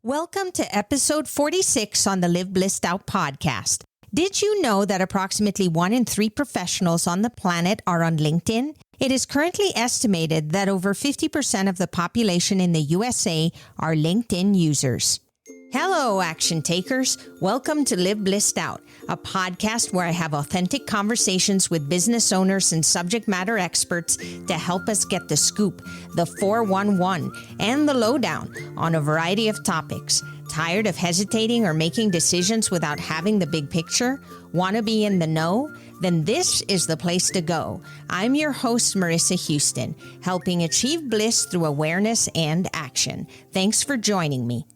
Welcome to episode 46 on the Live Blissed Out podcast. Did you know that approximately 1 in 3 professionals on the planet are on LinkedIn? It is currently estimated that over 50% of the population in the USA are LinkedIn users. Hello, action takers. Welcome to Live Blissed Out, a podcast where I have authentic conversations with business owners and subject matter experts to help us get the scoop, the 411, and the lowdown on a variety of topics. Tired of hesitating or making decisions without having the big picture? Want to be in the know? Then this is the place to go. I'm your host, Marissa Houston, helping achieve bliss through awareness and action. Thanks for joining me.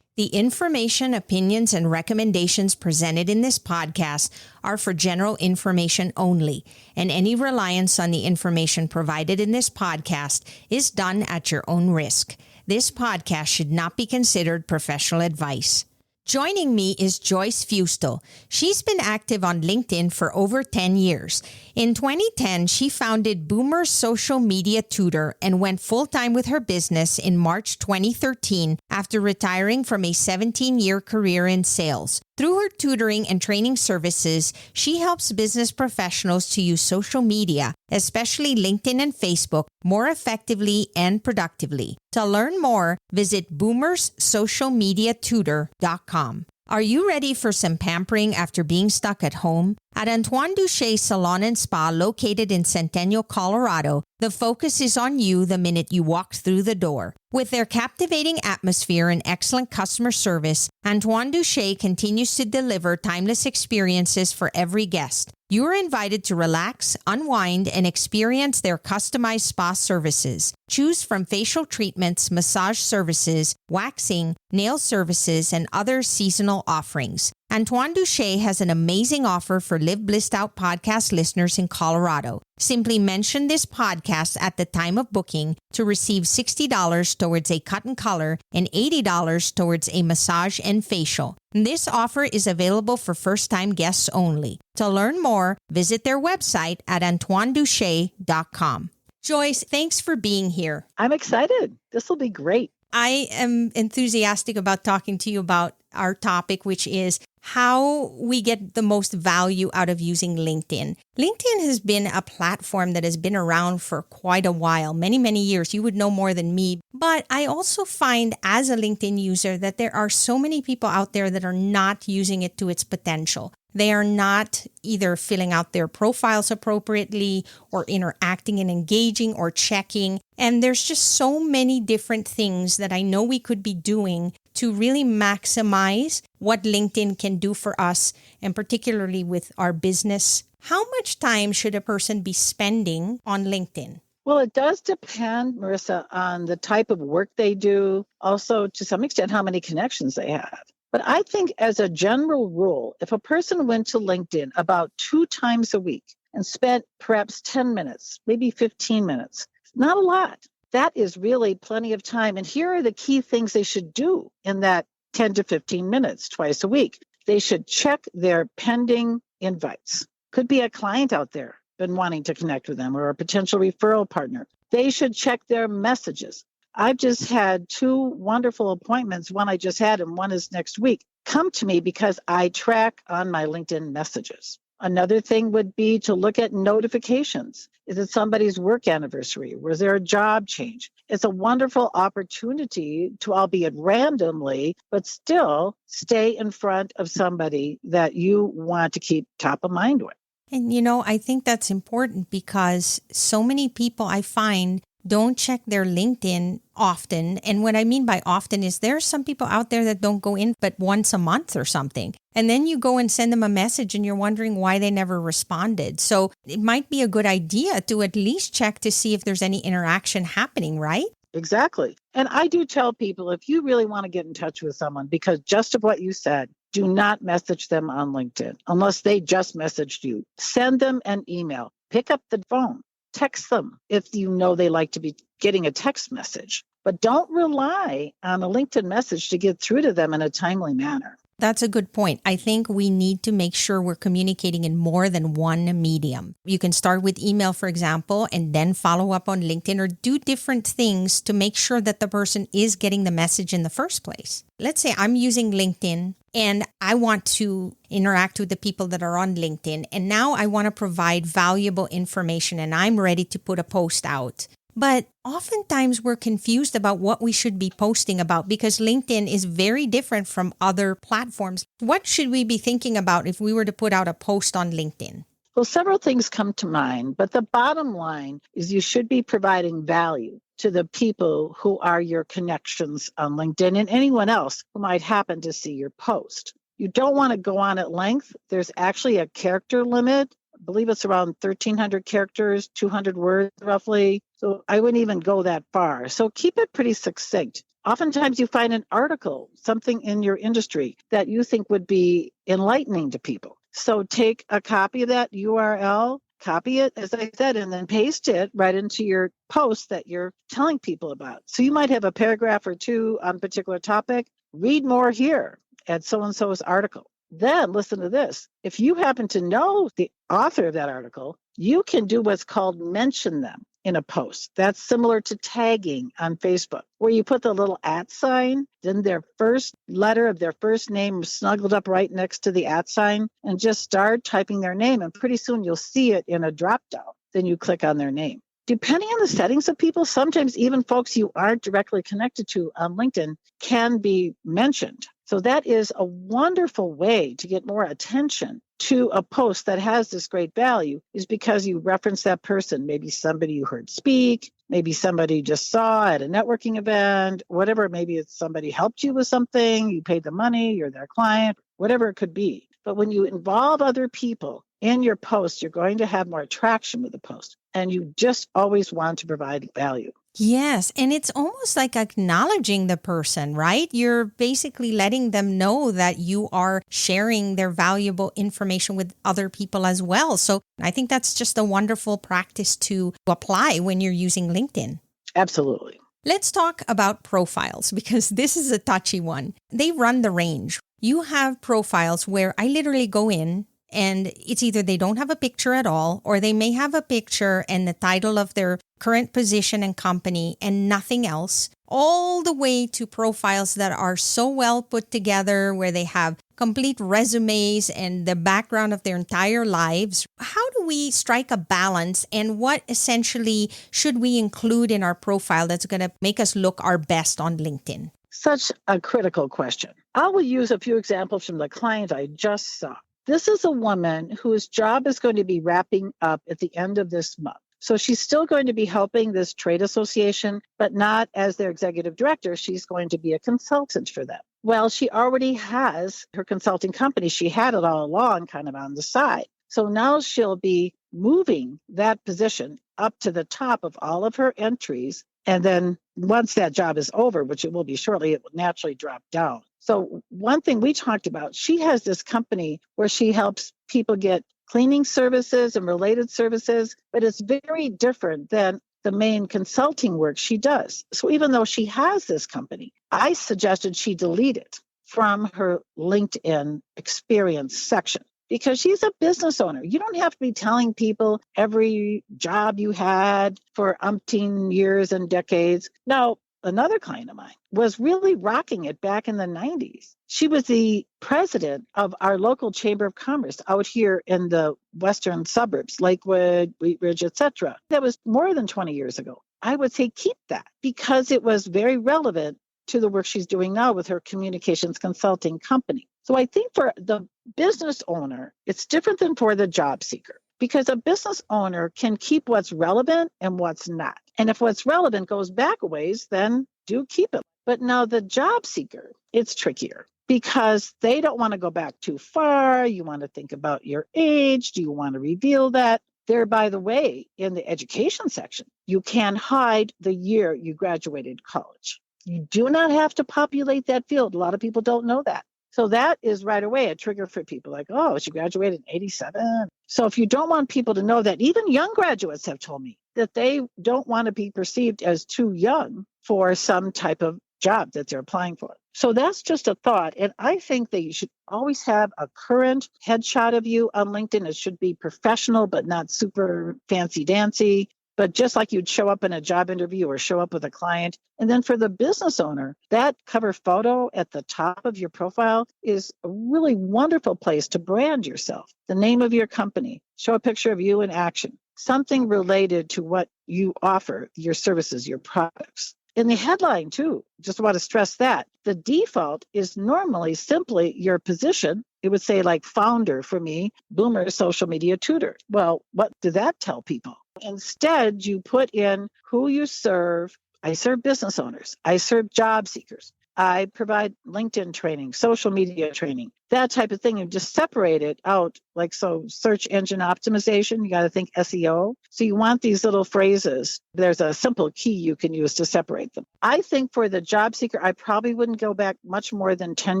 The information, opinions, and recommendations presented in this podcast are for general information only, and any reliance on the information provided in this podcast is done at your own risk. This podcast should not be considered professional advice. Joining me is Joyce Feustel. She's been active on LinkedIn for over 10 years. In 2010, she founded Boomer Social Media Tutor and went full-time with her business in March 2013 after retiring from a 17-year career in sales. Through her tutoring and training services, she helps business professionals to use social media, especially LinkedIn and Facebook, more effectively and productively. To learn more, visit boomerssocialmediatutor.com. Are you ready for some pampering after being stuck at home? At Antoine du Chez Salon and Spa, located in Centennial, Colorado, the focus is on you the minute you walk through the door. With their captivating atmosphere and excellent customer service, Antoine du Chez continues to deliver timeless experiences for every guest. You are invited to relax, unwind, and experience their customized spa services. Choose from facial treatments, massage services, waxing, nail services, and other seasonal offerings. Antoine du Chez has an amazing offer for Live Blissed Out podcast listeners in Colorado. Simply mention this podcast at the time of booking to receive $60 towards a cut and color and $80 towards a massage and facial. This offer is available for first-time guests only. To learn more, visit their website at antoineduchet.com. Joyce, thanks for being here. I'm excited. This will be great. I am enthusiastic about talking to you about our topic, which is how we get the most value out of using LinkedIn. LinkedIn has been a platform that has been around for quite a while, many, many years. You would know more than me. But I also find as a LinkedIn user that there are so many people out there that are not using it to its potential. They are not either filling out their profiles appropriately or interacting and engaging or checking. And there's just so many different things that I know we could be doing to really maximize what LinkedIn can do for us, and particularly with our business. How much time should a person be spending on LinkedIn? Well, it does depend, Marissa, on the type of work they do. Also, to some extent, how many connections they have. But I think as a general rule, if a person went to LinkedIn about 2 times a week and spent perhaps 10 minutes, maybe 15 minutes, not a lot. That is really plenty of time. And here are the key things they should do in that 10 to 15 minutes twice a week. They should check their pending invites. Could be a client out there been wanting to connect with them or a potential referral partner. They should check their messages. I've just had 2 wonderful appointments. One I just had and one is next week. Come to me because I track on my LinkedIn messages. Another thing would be to look at notifications. Is it somebody's work anniversary? Was there a job change? It's a wonderful opportunity to, albeit randomly, but still stay in front of somebody that you want to keep top of mind with. And, I think that's important because so many people I find don't check their LinkedIn often. And what I mean by often is there are some people out there that don't go in but once a month or something. And then you go and send them a message and you're wondering why they never responded. So it might be a good idea to at least check to see if there's any interaction happening, right? Exactly. And I do tell people, if you really want to get in touch with someone, because just of what you said, do not message them on LinkedIn unless they just messaged you. Send them an email. Pick up the phone. Text them if you know they like to be getting a text message. But don't rely on a LinkedIn message to get through to them in a timely manner. That's a good point. I think we need to make sure we're communicating in more than one medium. You can start with email, for example, and then follow up on LinkedIn or do different things to make sure that the person is getting the message in the first place. Let's say I'm using LinkedIn and I want to interact with the people that are on LinkedIn. And now I want to provide valuable information and I'm ready to put a post out. But oftentimes we're confused about what we should be posting about because LinkedIn is very different from other platforms. What should we be thinking about if we were to put out a post on LinkedIn? Well, several things come to mind, but the bottom line is you should be providing value to the people who are your connections on LinkedIn and anyone else who might happen to see your post. You don't want to go on at length. There's actually a character limit. I believe it's around 1,300 characters, 200 words roughly. So I wouldn't even go that far. So keep it pretty succinct. Oftentimes you find an article, something in your industry that you think would be enlightening to people. So take a copy of that URL, copy it, as I said, and then paste it right into your post that you're telling people about. So you might have a paragraph or two on a particular topic. Read more here at so-and-so's article. Then listen to this. If you happen to know the author of that article, you can do what's called mention them in a post. That's similar to tagging on Facebook, where you put the little @ sign, then their first letter of their first name snuggled up right next to the @ sign, and just start typing their name. And pretty soon you'll see it in a drop down. Then you click on their name. Depending on the settings of people, sometimes even folks you aren't directly connected to on LinkedIn can be mentioned. So that is a wonderful way to get more attention to a post that has this great value, is because you reference that person, maybe somebody you heard speak, maybe somebody you just saw at a networking event, whatever. Maybe it's somebody helped you with something, you paid the money, you're their client, whatever it could be. But when you involve other people in your post, you're going to have more traction with the post. And you just always want to provide value. Yes. And it's almost like acknowledging the person, right? You're basically letting them know that you are sharing their valuable information with other people as well. So I think that's just a wonderful practice to apply when you're using LinkedIn. Absolutely. Let's talk about profiles, because this is a touchy one. They run the range. You have profiles where I literally go in and it's either they don't have a picture at all, or they may have a picture and the title of their current position and company and nothing else, all the way to profiles that are so well put together where they have complete resumes and the background of their entire lives. How do we strike a balance, and what essentially should we include in our profile that's going to make us look our best on LinkedIn? Such a critical question. I will use a few examples from the client I just saw. This is a woman whose job is going to be wrapping up at the end of this month. So she's still going to be helping this trade association, but not as their executive director. She's going to be a consultant for them. Well, she already has her consulting company. She had it all along kind of on the side. So now she'll be moving that position up to the top of all of her entries. And then once that job is over, which it will be shortly, it will naturally drop down. So one thing we talked about, she has this company where she helps people get cleaning services and related services, but it's very different than the main consulting work she does. So even though she has this company, I suggested she delete it from her LinkedIn experience section, because she's a business owner. You don't have to be telling people every job you had for umpteen years and decades. Now, another client of mine was really rocking it back in the 90s. She was the president of our local Chamber of Commerce out here in the western suburbs, Lakewood, Wheat Ridge, etc. That was more than 20 years ago. I would say keep that, because it was very relevant to the work she's doing now with her communications consulting company. So I think for the business owner, it's different than for the job seeker, because a business owner can keep what's relevant and what's not. And if what's relevant goes back a ways, then do keep it. But now the job seeker, it's trickier, because they don't want to go back too far. You want to think about your age. Do you want to reveal that? There, by the way, in the education section, you can hide the year you graduated college. You do not have to populate that field. A lot of people don't know that. So that is right away a trigger for people like, oh, she graduated in 87. So if you don't want people to know that, even young graduates have told me that they don't want to be perceived as too young for some type of job that they're applying for. So that's just a thought. And I think that you should always have a current headshot of you on LinkedIn. It should be professional, but not super fancy dancy. But just like you'd show up in a job interview or show up with a client. And then for the business owner, that cover photo at the top of your profile is a really wonderful place to brand yourself. The name of your company, show a picture of you in action, something related to what you offer, your services, your products. In the headline, too, just want to stress that the default is normally simply your position. It would say like founder for me, Boomer social media tutor. Well, what did that tell people? Instead, you put in who you serve. I serve business owners. I serve job seekers. I provide LinkedIn training, social media training, that type of thing. You just separate it out. Like, so search engine optimization, you got to think SEO. So you want these little phrases. There's a simple key you can use to separate them. I think for the job seeker, I probably wouldn't go back much more than 10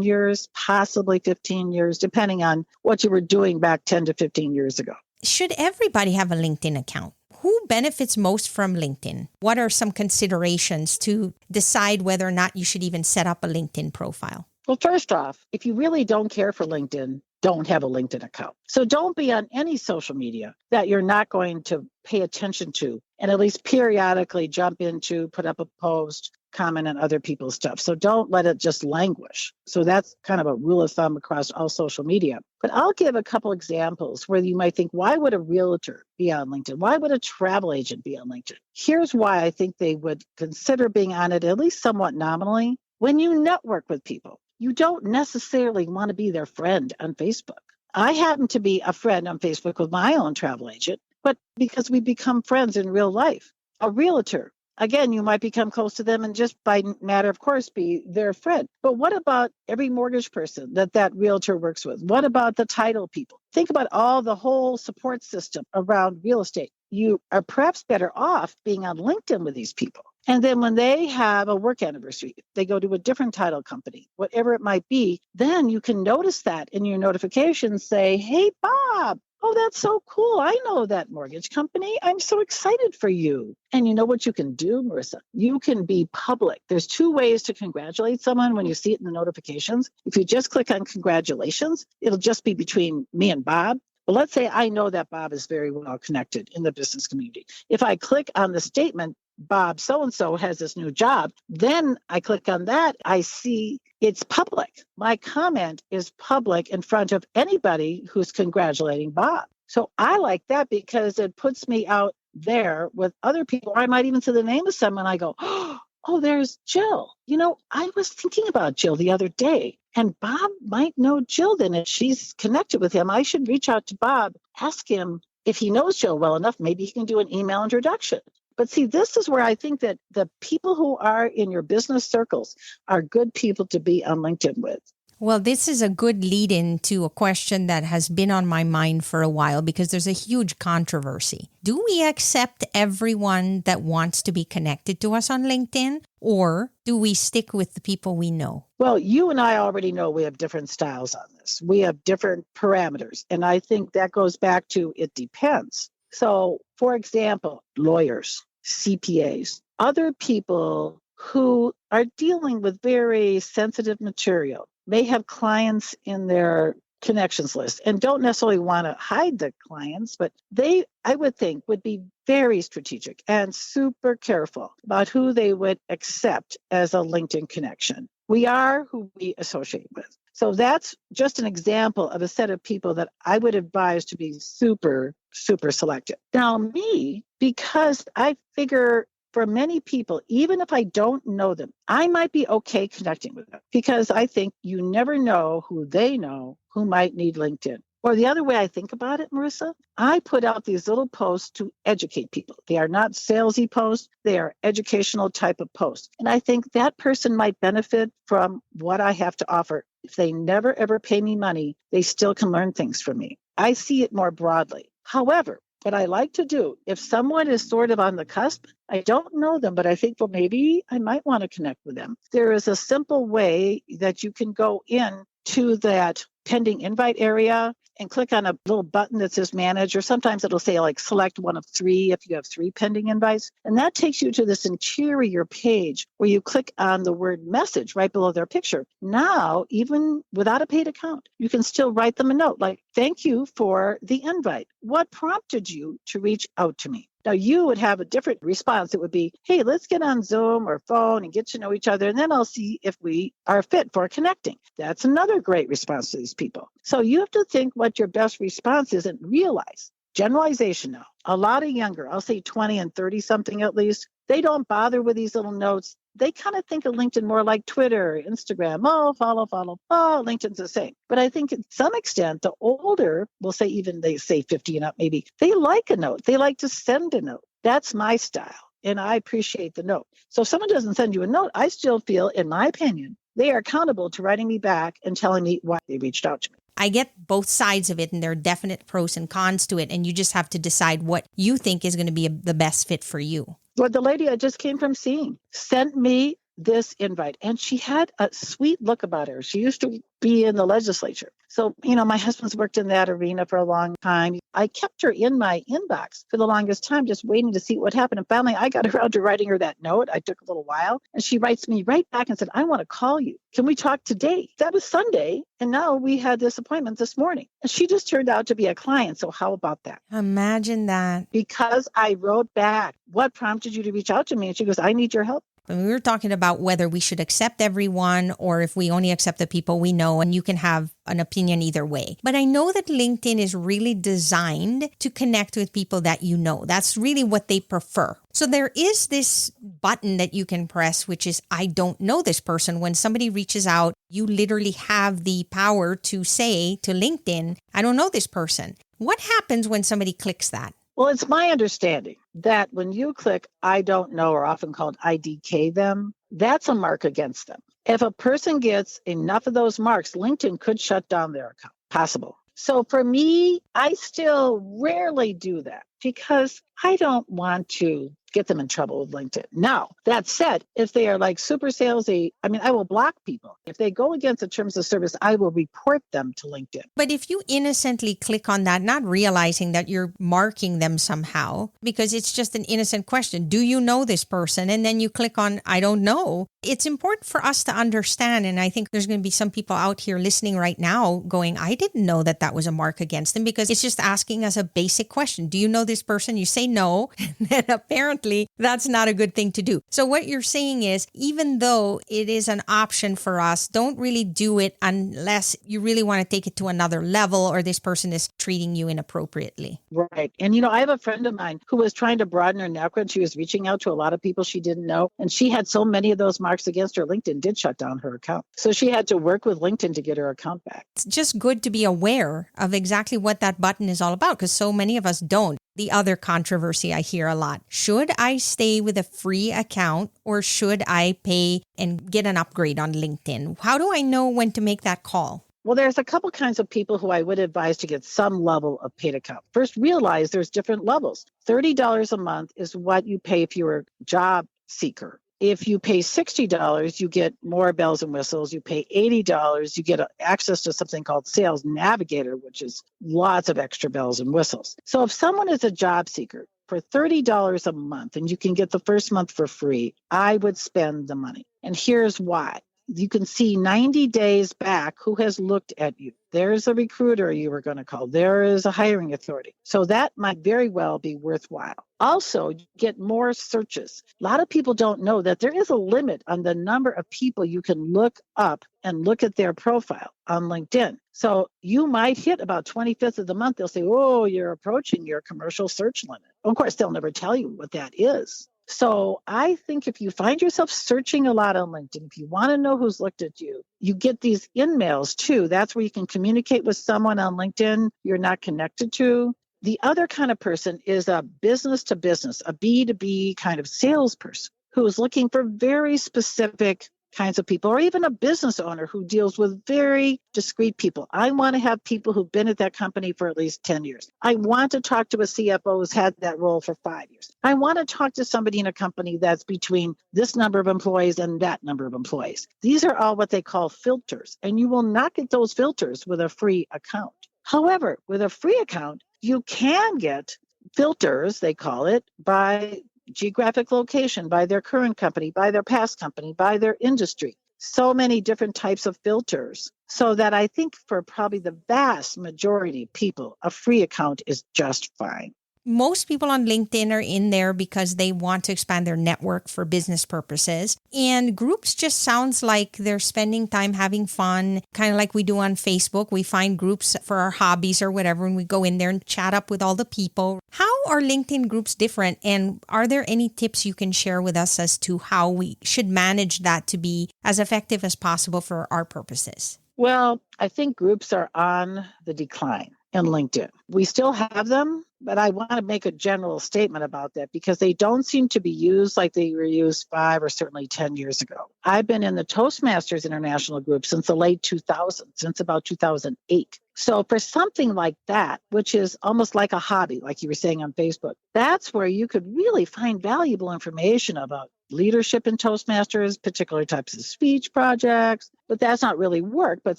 years, possibly 15 years, depending on what you were doing back 10 to 15 years ago. Should everybody have a LinkedIn account? Who benefits most from LinkedIn? What are some considerations to decide whether or not you should even set up a LinkedIn profile? Well, first off, if you really don't care for LinkedIn, don't have a LinkedIn account. So don't be on any social media that you're not going to pay attention to and at least periodically jump into, put up a post, comment on other people's stuff. So don't let it just languish. So that's kind of a rule of thumb across all social media. But I'll give a couple examples where you might think, why would a realtor be on LinkedIn? Why would a travel agent be on LinkedIn? Here's why I think they would consider being on it, at least somewhat nominally. When you network with people, you don't necessarily want to be their friend on Facebook. I happen to be a friend on Facebook with my own travel agent, but because we become friends in real life. A realtor, again, you might become close to them and just by matter of course be their friend. But what about every mortgage person that realtor works with? What about the title people? Think about all the whole support system around real estate. You are perhaps better off being on LinkedIn with these people. And then when they have a work anniversary, they go to a different title company, whatever it might be, then you can notice that in your notifications, say, hey, Bob, oh, that's so cool. I know that mortgage company. I'm so excited for you. And you know what you can do, Marissa? You can be public. There's two ways to congratulate someone when you see it in the notifications. If you just click on congratulations, it'll just be between me and Bob. But let's say I know that Bob is very well connected in the business community. If I click on the statement, Bob so-and-so has this new job, then I click on that, I see it's public. My comment is public in front of anybody who's congratulating Bob. So I like that because it puts me out there with other people. I might even see the name of someone. I go, oh, there's Jill. You know, I was thinking about Jill the other day, and Bob might know Jill then. If she's connected with him, I should reach out to Bob, ask him if he knows Jill well enough. Maybe he can do an email introduction. But see, this is where I think that the people who are in your business circles are good people to be on LinkedIn with. Well, this is a good lead-in to a question that has been on my mind for a while because there's a huge controversy. Do we accept everyone that wants to be connected to us on LinkedIn, or do we stick with the people we know? Well, you and I already know we have different styles on this. We have different parameters. And I think that goes back to it depends. So, for example, lawyers, CPAs, other people who are dealing with very sensitive material, may have clients in their connections list and don't necessarily want to hide the clients, but they, I would think, would be very strategic and super careful about who they would accept as a LinkedIn connection. We are who we associate with. So that's just an example of a set of people that I would advise to be super, super selective. Now, me, because I figure for many people, even if I don't know them, I might be okay connecting with them because I think you never know who they know who might need LinkedIn. Or the other way I think about it, Marissa, I put out these little posts to educate people. They are not salesy posts. They are educational type of posts. And I think that person might benefit from what I have to offer. If they never, ever pay me money, they still can learn things from me. I see it more broadly. However, what I like to do, if someone is sort of on the cusp, I don't know them, but I think, well, maybe I might want to connect with them. There is a simple way that you can go in to that pending invite area and click on a little button that says manage, or sometimes it'll say like select one of 3 if you have 3 pending invites. And that takes you to this interior page where you click on the word message right below their picture. Now, even without a paid account, you can still write them a note like, thank you for the invite. What prompted you to reach out to me? Now, you would have a different response. It would be, hey, let's get on Zoom or phone and get to know each other, and then I'll see if we are fit for connecting. That's another great response to these people. So you have to think what your best response is and realize. Generalization now. A lot of younger, I'll say 20 and 30 something at least, they don't bother with these little notes. They kind of think of LinkedIn more like Twitter, Instagram. Oh, follow. Oh, LinkedIn's the same. But I think to some extent, the older, we'll say even they say 50 and up maybe, they like a note. They like to send a note. That's my style. And I appreciate the note. So if someone doesn't send you a note, I still feel, in my opinion, they are accountable to writing me back and telling me why they reached out to me. I get both sides of it, and there are definite pros and cons to it. And you just have to decide what you think is going to be the best fit for you. Well, the lady I just came from seeing sent me this invite, and she had a sweet look about her. She used to be in the legislature. So, my husband's worked in that arena for a long time. I kept her in my inbox for the longest time, just waiting to see what happened. And finally, I got around to writing her that note. I took a little while, and she writes me right back and said, I want to call you. Can we talk today? That was Sunday, and now we had this appointment this morning. And she just turned out to be a client. So how about that? Imagine that. Because I wrote back, what prompted you to reach out to me? And she goes, I need your help. And we were talking about whether we should accept everyone or if we only accept the people we know, and you can have an opinion either way. But I know that LinkedIn is really designed to connect with people that you know. That's really what they prefer. So there is this button that you can press, which is, I don't know this person. When somebody reaches out, you literally have the power to say to LinkedIn, I don't know this person. What happens when somebody clicks that? Well, it's my understanding that when you click I don't know, or often called IDK them, that's a mark against them. If a person gets enough of those marks, LinkedIn could shut down their account. Possible. So for me, I still rarely do that because I don't want to get them in trouble with LinkedIn. Now, that said, if they are like super salesy, I will block people. If they go against the terms of service, I will report them to LinkedIn. But if you innocently click on that, not realizing that you're marking them somehow, because it's just an innocent question, do you know this person? And then you click on, I don't know. It's important for us to understand. And I think there's going to be some people out here listening right now going, I didn't know that that was a mark against them, because it's just asking us a basic question. Do you know this person? You say no. And then apparently that's not a good thing to do. So what you're saying is, even though it is an option for us, don't really do it unless you really want to take it to another level or this person is treating you inappropriately. Right. And, I have a friend of mine who was trying to broaden her network. She was reaching out to a lot of people she didn't know. And she had so many of those marks against her. LinkedIn did shut down her account. So she had to work with LinkedIn to get her account back. It's just good to be aware of exactly what that button is all about, because so many of us don't. The other controversy I hear a lot, should I stay with a free account or should I pay and get an upgrade on LinkedIn? How do I know when to make that call? Well, there's a couple kinds of people who I would advise to get some level of paid account. First, realize there's different levels. $30 a month is what you pay if you're a job seeker. If you pay $60, you get more bells and whistles. You pay $80, you get access to something called Sales Navigator, which is lots of extra bells and whistles. So if someone is a job seeker for $30 a month and you can get the first month for free, I would spend the money. And here's why. You can see 90 days back who has looked at you. There's a recruiter you were going to call. There is a hiring authority. So that might very well be worthwhile. Also, get more searches. A lot of people don't know that there is a limit on the number of people you can look up and look at their profile on LinkedIn. So you might hit about 25th of the month. They'll say, oh, you're approaching your commercial search limit. Of course, they'll never tell you what that is. So I think if you find yourself searching a lot on LinkedIn, if you want to know who's looked at you, you get these in-mails too. That's where you can communicate with someone on LinkedIn you're not connected to. The other kind of person is a business to business, a B2B kind of salesperson who is looking for very specific kinds of people, or even a business owner who deals with very discreet people. I want to have people who've been at that company for at least 10 years. I want to talk to a CFO who's had that role for 5 years. I want to talk to somebody in a company that's between this number of employees and that number of employees. These are all what they call filters, and you will not get those filters with a free account. However, with a free account, you can get filters, they call it, by geographic location, by their current company, by their past company, by their industry. So many different types of filters. So that I think for probably the vast majority of people, a free account is just fine. Most people on LinkedIn are in there because they want to expand their network for business purposes. And groups just sounds like they're spending time having fun, kind of like we do on Facebook. We find groups for our hobbies or whatever, and we go in there and chat up with all the people. How are LinkedIn groups different? And are there any tips you can share with us as to how we should manage that to be as effective as possible for our purposes? Well, I think groups are on the decline in LinkedIn. We still have them, but I want to make a general statement about that because they don't seem to be used like they were used 5 or certainly 10 years ago. I've been in the Toastmasters International group since the late 2000s, since about 2008. So for something like that, which is almost like a hobby, like you were saying on Facebook, that's where you could really find valuable information about leadership in Toastmasters, particular types of speech projects, but that's not really work, but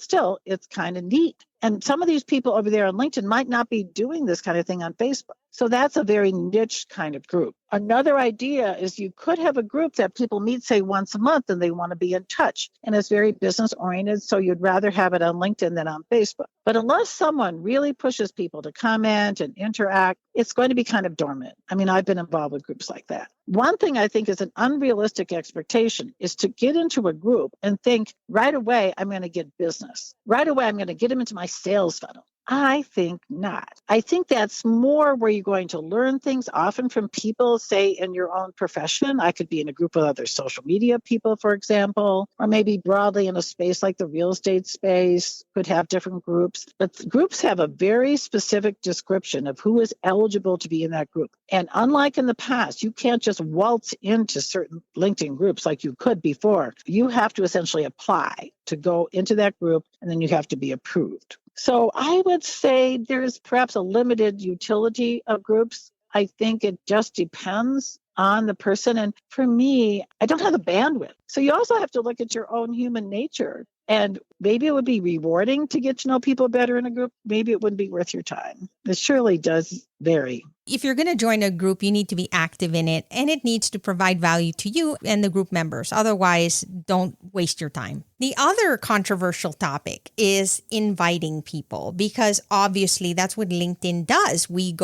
still it's kind of neat. And some of these people over there on LinkedIn might not be doing this kind of thing on Facebook. So that's a very niche kind of group. Another idea is you could have a group that people meet, say, once a month and they want to be in touch. And it's very business oriented. So you'd rather have it on LinkedIn than on Facebook. But unless someone really pushes people to comment and interact, it's going to be kind of dormant. I mean, I've been involved with groups like that. One thing I think is an unrealistic expectation is to get into a group and think right away, I'm going to get business. Right away, I'm going to get them into my sales funnel. I think not. I think that's more where you're going to learn things often from people, say, in your own profession. I could be in a group with other social media people, for example, or maybe broadly in a space like the real estate space, could have different groups. But groups have a very specific description of who is eligible to be in that group. And unlike in the past, you can't just waltz into certain LinkedIn groups like you could before. You have to essentially apply to go into that group, and then you have to be approved. So I would say there's perhaps a limited utility of groups. I think it just depends on the person. And for me, I don't have the bandwidth. So you also have to look at your own human nature. And maybe it would be rewarding to get to know people better in a group. Maybe it wouldn't be worth your time. It surely does vary. If you're going to join a group, you need to be active in it, and it needs to provide value to you and the group members. Otherwise, don't waste your time. The other controversial topic is inviting people, because obviously that's what LinkedIn does. We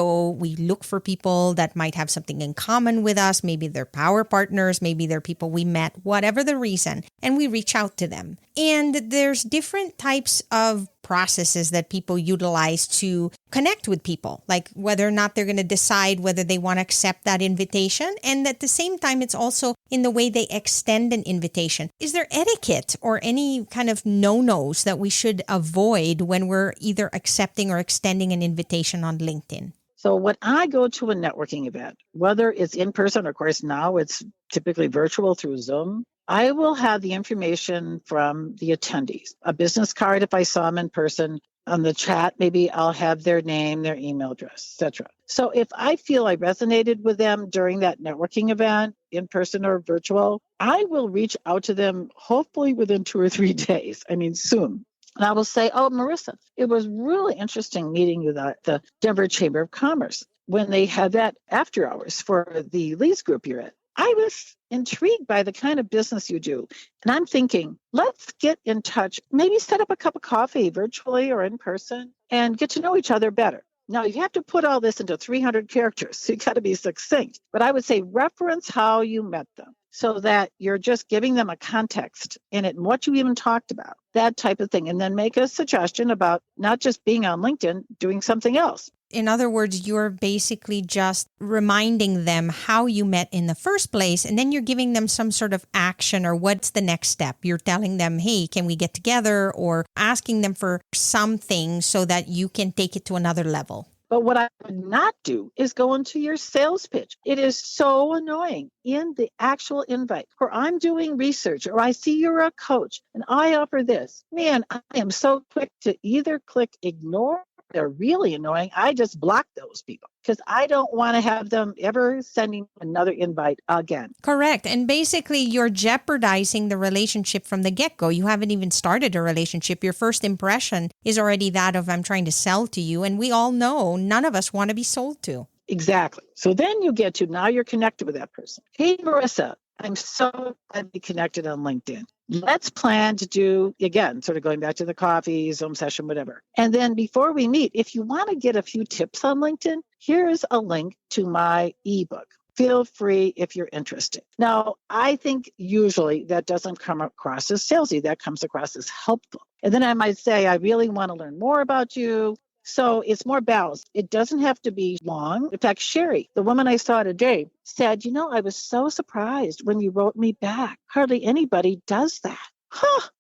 look for people that might have something in common with us. Maybe they're power partners, maybe they're people we met, whatever the reason, and we reach out to them. And there's different types of processes that people utilize to connect with people, like whether or not they're going to decide whether they want to accept that invitation. And at the same time, it's also in the way they extend an invitation. Is there etiquette or any kind of no-nos that we should avoid when we're either accepting or extending an invitation on LinkedIn? So when I go to a networking event, whether it's in person, of course, now it's typically virtual through Zoom, I will have the information from the attendees, a business card if I saw them in person. On the chat, maybe I'll have their name, their email address, etc. So if I feel I resonated with them during that networking event, in person or virtual, I will reach out to them hopefully within 2 or 3 days. I mean, soon. And I will say, oh, Marissa, it was really interesting meeting you at the Denver Chamber of Commerce when they had that after hours for the leads group you're at. I was intrigued by the kind of business you do. And I'm thinking, let's get in touch, maybe set up a cup of coffee virtually or in person and get to know each other better. Now, you have to put all this into 300 characters, so you got to be succinct. But I would say reference how you met them so that you're just giving them a context in it and what you even talked about, that type of thing. And then make a suggestion about not just being on LinkedIn, doing something else. In other words, you're basically just reminding them how you met in the first place, and then you're giving them some sort of action or what's the next step. You're telling them, hey, can we get together, or asking them for something so that you can take it to another level. But what I would not do is go into your sales pitch. It is so annoying in the actual invite where I'm doing research or I see you're a coach and I offer this. Man, I am so quick to either click ignore. They're really annoying. I just block those people because I don't want to have them ever sending another invite again. Correct. And basically, you're jeopardizing the relationship from the get-go. You haven't even started a relationship. Your first impression is already that of, I'm trying to sell to you. And we all know none of us want to be sold to. Exactly. So then you get to, now you're connected with that person. Hey, Marissa, I'm so glad to be connected on LinkedIn. Let's plan to do, again, sort of going back to the coffee, Zoom session, whatever. And then before we meet, if you want to get a few tips on LinkedIn, here's a link to my ebook. Feel free if you're interested. Now, I think usually that doesn't come across as salesy. That comes across as helpful. And then I might say, I really want to learn more about you. So it's more balanced. It doesn't have to be long. In fact, Sherry, the woman I saw today, said, I was so surprised when you wrote me back. Hardly anybody does that.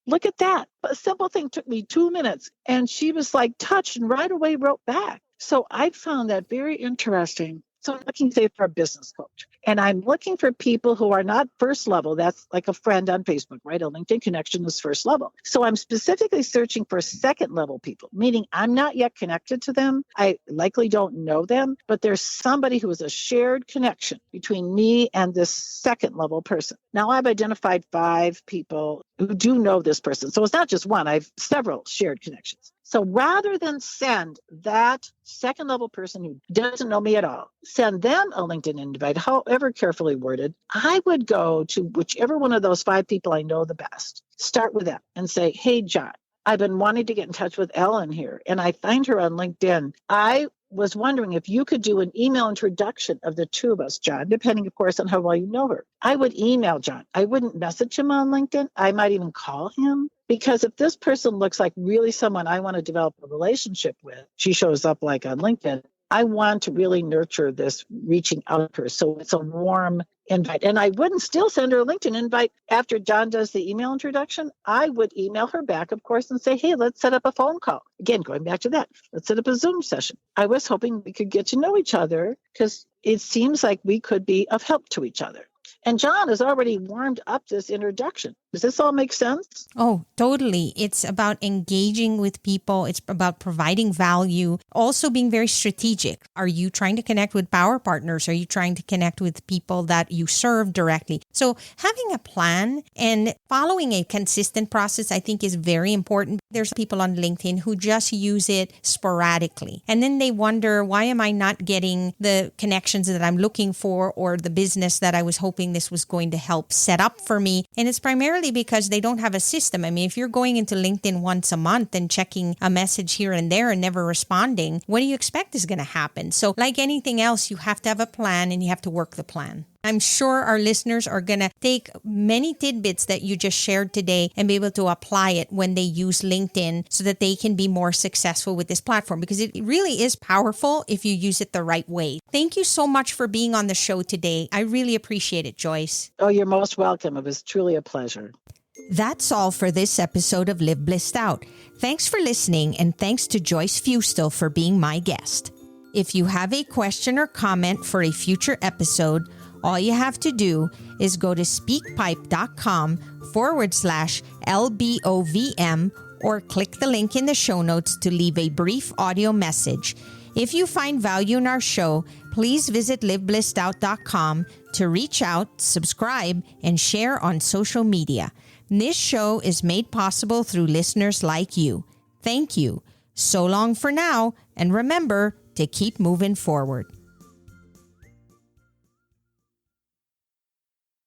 Look at that. A simple thing took me 2 minutes. And she was like touched and right away wrote back. So I found that very interesting. So I'm looking, say, for a business coach. And I'm looking for people who are not first level. That's like a friend on Facebook, right? A LinkedIn connection is first level. So I'm specifically searching for second level people, meaning I'm not yet connected to them. I likely don't know them, but there's somebody who is a shared connection between me and this second level person. Now I've identified 5 people who do know this person. So it's not just one, I have several shared connections. So rather than send that second level person who doesn't know me at all, send them a LinkedIn invite, however carefully worded, I would go to whichever one of those 5 people I know the best. Start with them and say, hey, John, I've been wanting to get in touch with Ellen here, and I find her on LinkedIn. I was wondering if you could do an email introduction of the two of us, John, depending, of course, on how well you know her. I would email John. I wouldn't message him on LinkedIn. I might even call him. Because if this person looks like really someone I want to develop a relationship with, she shows up like on LinkedIn, I want to really nurture this reaching out to her. So it's a warm invite. And I wouldn't still send her a LinkedIn invite after John does the email introduction. I would email her back, of course, and say, hey, let's set up a phone call. Again, going back to that, let's set up a Zoom session. I was hoping we could get to know each other because it seems like we could be of help to each other. And John has already warmed up this introduction. Does this all make sense? Oh, totally. It's about engaging with people. It's about providing value. Also being very strategic. Are you trying to connect with power partners? Are you trying to connect with people that you serve directly? So having a plan and following a consistent process, I think, is very important. There's people on LinkedIn who just use it sporadically. And then they wonder, why am I not getting the connections that I'm looking for or the business that I was hoping this was going to help set up for me? And it's primarily because they don't have a system. I mean, if you're going into LinkedIn once a month and checking a message here and there and never responding, what do you expect is going to happen? So like anything else, you have to have a plan and you have to work the plan. I'm sure our listeners are going to take many tidbits that you just shared today and be able to apply it when they use LinkedIn so that they can be more successful with this platform, because it really is powerful if you use it the right way. Thank you so much for being on the show today. I really appreciate it, Joyce. Oh, you're most welcome. It was truly a pleasure. That's all for this episode of Live Blissed Out. Thanks for listening, and thanks to Joyce Feustel for being my guest. If you have a question or comment for a future episode, all you have to do is go to speakpipe.com/LBOVM or click the link in the show notes to leave a brief audio message. If you find value in our show, please visit liveblessedout.com to reach out, subscribe, and share on social media. This show is made possible through listeners like you. Thank you. So long for now, and remember to keep moving forward.